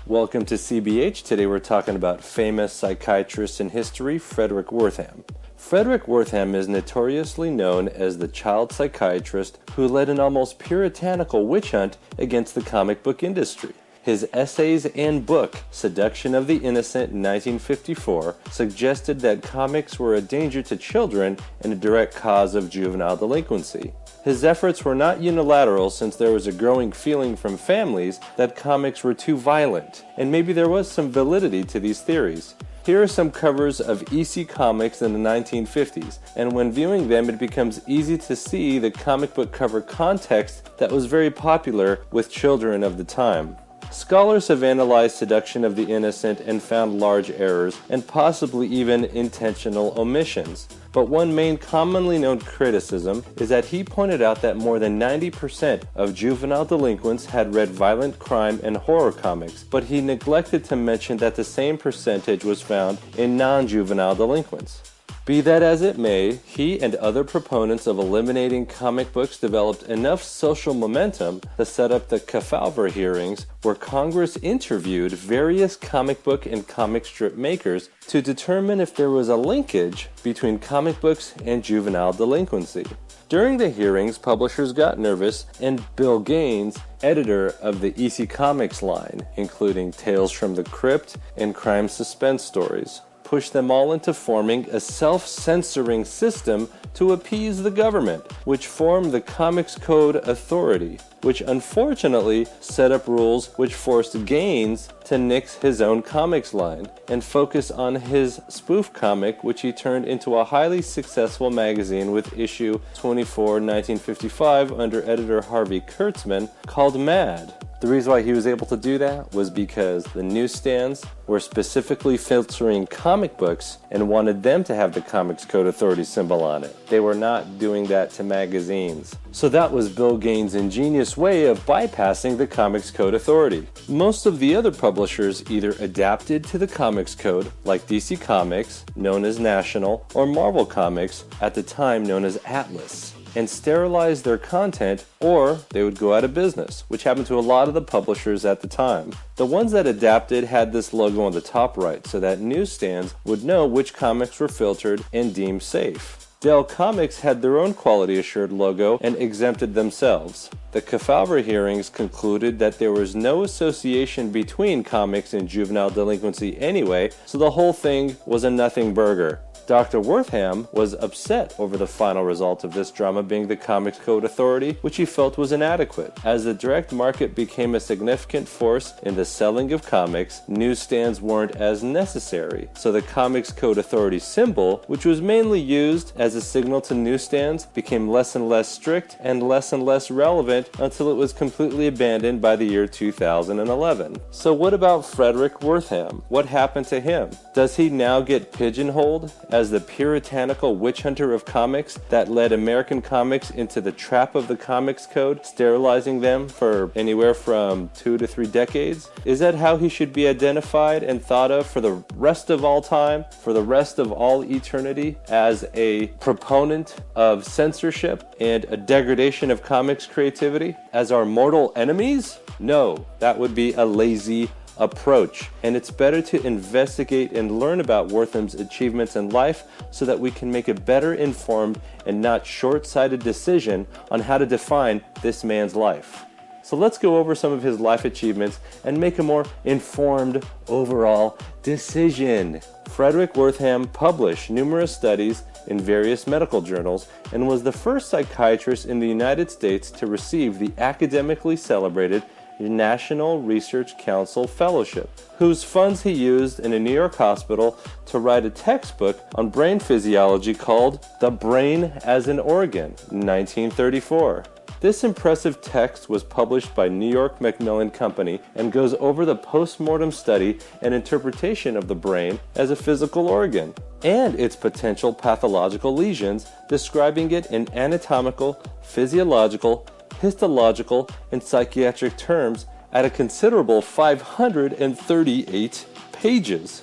Welcome to CBH. Today we're talking about famous psychiatrist in history, Frederic Wertham. Frederic Wertham is notoriously known as the child psychiatrist who led an almost puritanical witch hunt against the comic book industry. His essays and book, Seduction of the Innocent in 1954, suggested that comics were a danger to children and a direct cause of juvenile delinquency. His efforts were not unilateral, since there was a growing feeling from families that comics were too violent, and maybe there was some validity to these theories. Here are some covers of EC comics in the 1950s, and when viewing them it becomes easy to see the comic book cover context that was very popular with children of the time. Scholars have analyzed Seduction of the Innocent and found large errors and possibly even intentional omissions. But one main commonly known criticism is that he pointed out that more than 90% of juvenile delinquents had read violent crime and horror comics, but he neglected to mention that the same percentage was found in non-juvenile delinquents. Be that as it may, he and other proponents of eliminating comic books developed enough social momentum to set up the Kefauver hearings, where Congress interviewed various comic book and comic strip makers to determine if there was a linkage between comic books and juvenile delinquency. During the hearings, publishers got nervous, and Bill Gaines, editor of the EC Comics line, including Tales from the Crypt and crime suspense stories, pushed them all into forming a self-censoring system to appease the government, which formed the Comics Code Authority, which unfortunately set up rules which forced Gaines to nix his own comics line and focus on his spoof comic, which he turned into a highly successful magazine with issue 24, 1955, under editor Harvey Kurtzman, called Mad. The reason why he was able to do that was because the newsstands were specifically filtering comic books and wanted them to have the Comics Code Authority symbol on it. They were not doing that to magazines. So that was Bill Gaines' ingenious way of bypassing the Comics Code Authority. Most of the other publishers either adapted to the Comics Code, like DC Comics, known as National, or Marvel Comics, at the time known as Atlas, and sterilized their content, or they would go out of business, which happened to a lot of the publishers at the time. The ones that adapted had this logo on the top right, so that newsstands would know which comics were filtered and deemed safe. Dell Comics had their own quality assured logo and exempted themselves. The Kefauver hearings concluded that there was no association between comics and juvenile delinquency anyway, so the whole thing was a nothing burger. Dr. Wertham was upset over the final result of this drama being the Comics Code Authority, which he felt was inadequate. As the direct market became a significant force in the selling of comics, newsstands weren't as necessary. So the Comics Code Authority symbol, which was mainly used as a signal to newsstands, became less and less strict and less relevant until it was completely abandoned by the year 2011. So what about Frederic Wertham? What happened to him? Does he now get pigeonholed as the puritanical witch hunter of comics that led American comics into the trap of the Comics Code, sterilizing them for anywhere from 2 to 3 decades? Is that how he should be identified and thought of for the rest of all time, for the rest of all eternity, as a proponent of censorship and a degradation of comics creativity? As our mortal enemies? No, that would be a lazy approach, and it's better to investigate and learn about Wertham's achievements in life so that we can make a better informed and not short-sighted decision on how to define this man's life. So let's go over some of his life achievements and make a more informed overall decision. Frederic Wertham published numerous studies in various medical journals and was the first psychiatrist in the United States to receive the academically celebrated National Research Council Fellowship, whose funds he used in a New York hospital to write a textbook on brain physiology called The Brain as an Organ, 1934. This impressive text was published by New York Macmillan Company and goes over the post-mortem study and interpretation of the brain as a physical organ and its potential pathological lesions, describing it in anatomical, physiological, histological, and psychiatric terms at a considerable 538 pages.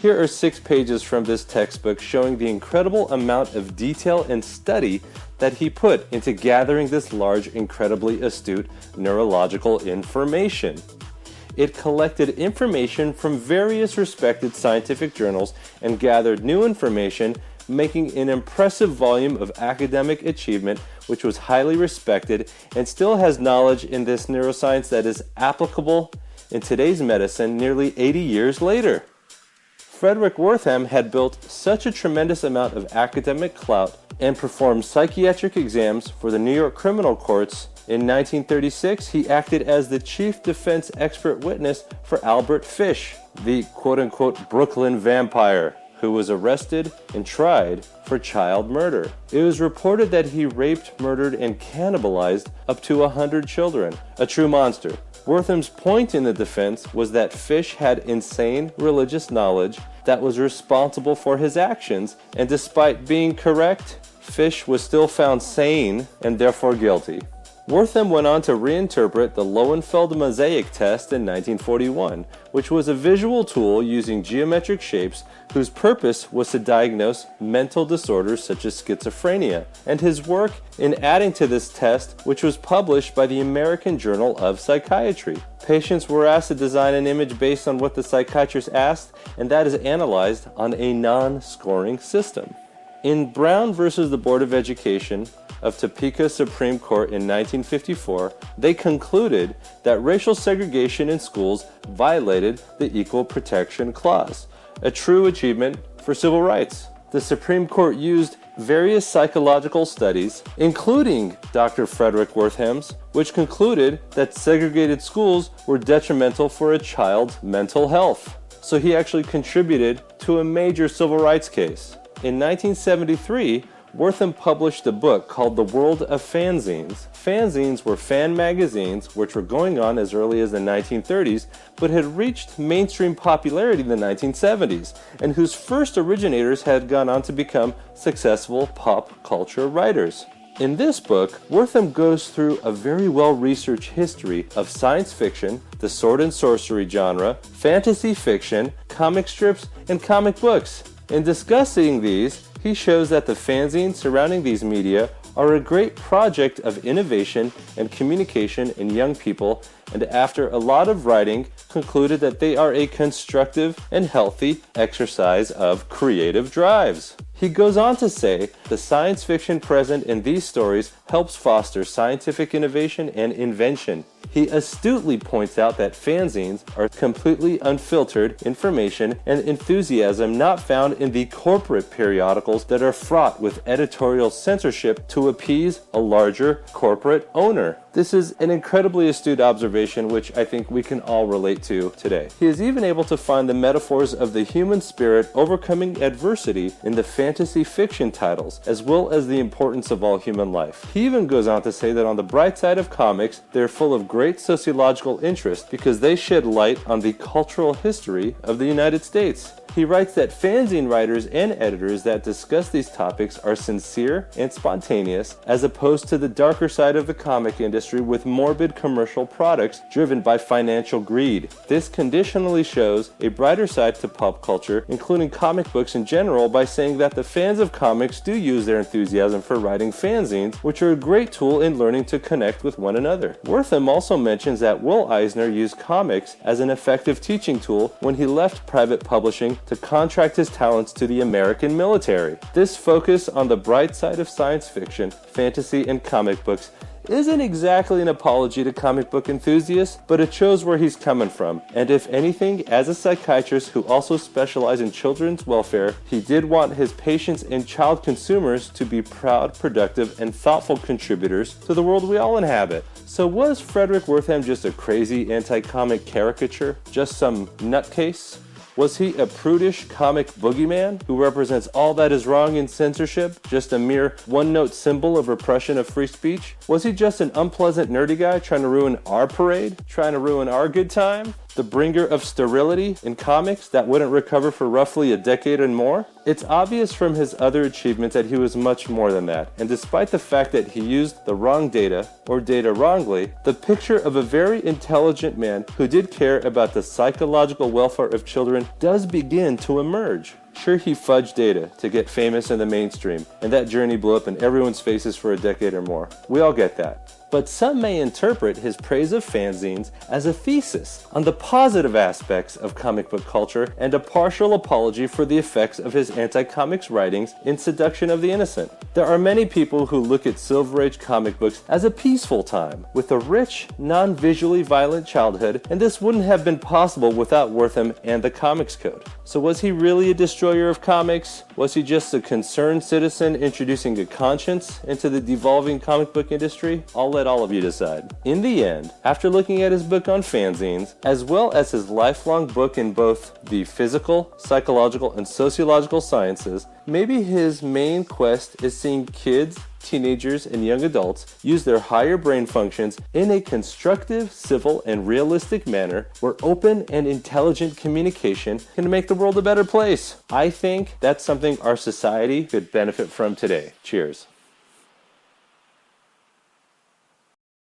Here are 6 pages from this textbook showing the incredible amount of detail and study that he put into gathering this large, incredibly astute neurological information. it collected information from various respected scientific journals and gathered new information, making an impressive volume of academic achievement which was highly respected and still has knowledge in this neuroscience that is applicable in today's medicine nearly 80 years later. Frederic Wertham had built such a tremendous amount of academic clout and performed psychiatric exams for the New York criminal courts. In 1936, he acted as the chief defense expert witness for Albert Fish, the quote-unquote Brooklyn vampire, who was arrested and tried for child murder. It was reported that he raped, murdered, and cannibalized up to 100 children. A true monster. Wertham's point in the defense was that Fish had insane religious knowledge that was responsible for his actions, and despite being correct, Fish was still found sane and therefore guilty. Wertham went on to reinterpret the Lowenfeld Mosaic test in 1941, which was a visual tool using geometric shapes whose purpose was to diagnose mental disorders such as schizophrenia, and his work in adding to this test, which was published by the American Journal of Psychiatry. Patients were asked to design an image based on what the psychiatrist asked, and that is analyzed on a non-scoring system. In Brown versus the Board of Education of Topeka Supreme Court in 1954, they concluded that racial segregation in schools violated the Equal Protection Clause, a true achievement for civil rights. The Supreme Court used various psychological studies, including Dr. Frederic Wertham's, which concluded that segregated schools were detrimental for a child's mental health. So he actually contributed to a major civil rights case. In 1973, Wertham published a book called The World of Fanzines. Fanzines were fan magazines which were going on as early as the 1930s, but had reached mainstream popularity in the 1970s, and whose first originators had gone on to become successful pop culture writers. In this book, Wertham goes through a very well-researched history of science fiction, the sword and sorcery genre, fantasy fiction, comic strips, and comic books. In discussing these, he shows that the fanzines surrounding these media are a great project of innovation and communication in young people, and after a lot of writing, concluded that they are a constructive and healthy exercise of creative drives. He goes on to say, the science fiction present in these stories helps foster scientific innovation and invention. He astutely points out that fanzines are completely unfiltered information and enthusiasm not found in the corporate periodicals that are fraught with editorial censorship to appease a larger corporate owner. This is an incredibly astute observation which I think we can all relate to today. He is even able to find the metaphors of the human spirit overcoming adversity in the fantasy fiction titles, as well as the importance of all human life. He even goes on to say that on the bright side of comics, they're full of great sociological interest because they shed light on the cultural history of the United States. He writes that fanzine writers and editors that discuss these topics are sincere and spontaneous, as opposed to the darker side of the comic industry with morbid commercial products driven by financial greed. This conditionally shows a brighter side to pop culture, including comic books in general, by saying that the fans of comics do use their enthusiasm for writing fanzines, which are a great tool in learning to connect with one another. Wertham also mentions that Will Eisner used comics as an effective teaching tool when he left private publishing to contract his talents to the American military. This focus on the bright side of science fiction, fantasy, and comic books isn't exactly an apology to comic book enthusiasts, but it shows where he's coming from. And if anything, as a psychiatrist who also specialized in children's welfare, he did want his patients and child consumers to be proud, productive, and thoughtful contributors to the world we all inhabit. So was Frederic Wertham just a crazy anti-comic caricature? Just some nutcase? Was he a prudish comic boogeyman who represents all that is wrong in censorship, just a mere one-note symbol of repression of free speech? Was he just an unpleasant nerdy guy trying to ruin our parade, trying to ruin our good time? The bringer of sterility in comics that wouldn't recover for roughly a decade and more? It's obvious from his other achievements that he was much more than that, and despite the fact that he used the wrong data, or data wrongly, the picture of a very intelligent man who did care about the psychological welfare of children does begin to emerge. Sure, he fudged data to get famous in the mainstream, and that journey blew up in everyone's faces for a decade or more. We all get that. but some may interpret his praise of fanzines as a thesis on the positive aspects of comic book culture and a partial apology for the effects of his anti-comics writings in Seduction of the Innocent. There are many people who look at Silver Age comic books as a peaceful time, with a rich, non-visually violent childhood, and this wouldn't have been possible without Wertham and the Comics Code. So was he really a destroyer of comics? Was he just a concerned citizen introducing a conscience into the devolving comic book industry? I'll let all of you decide. In the end, after looking at his book on fanzines, as well as his lifelong book in both the physical, psychological, and sociological sciences, maybe his main quest is seeing kids, teenagers, and young adults use their higher brain functions in a constructive, civil, and realistic manner where open and intelligent communication can make the world a better place. I think that's something our society could benefit from today. Cheers.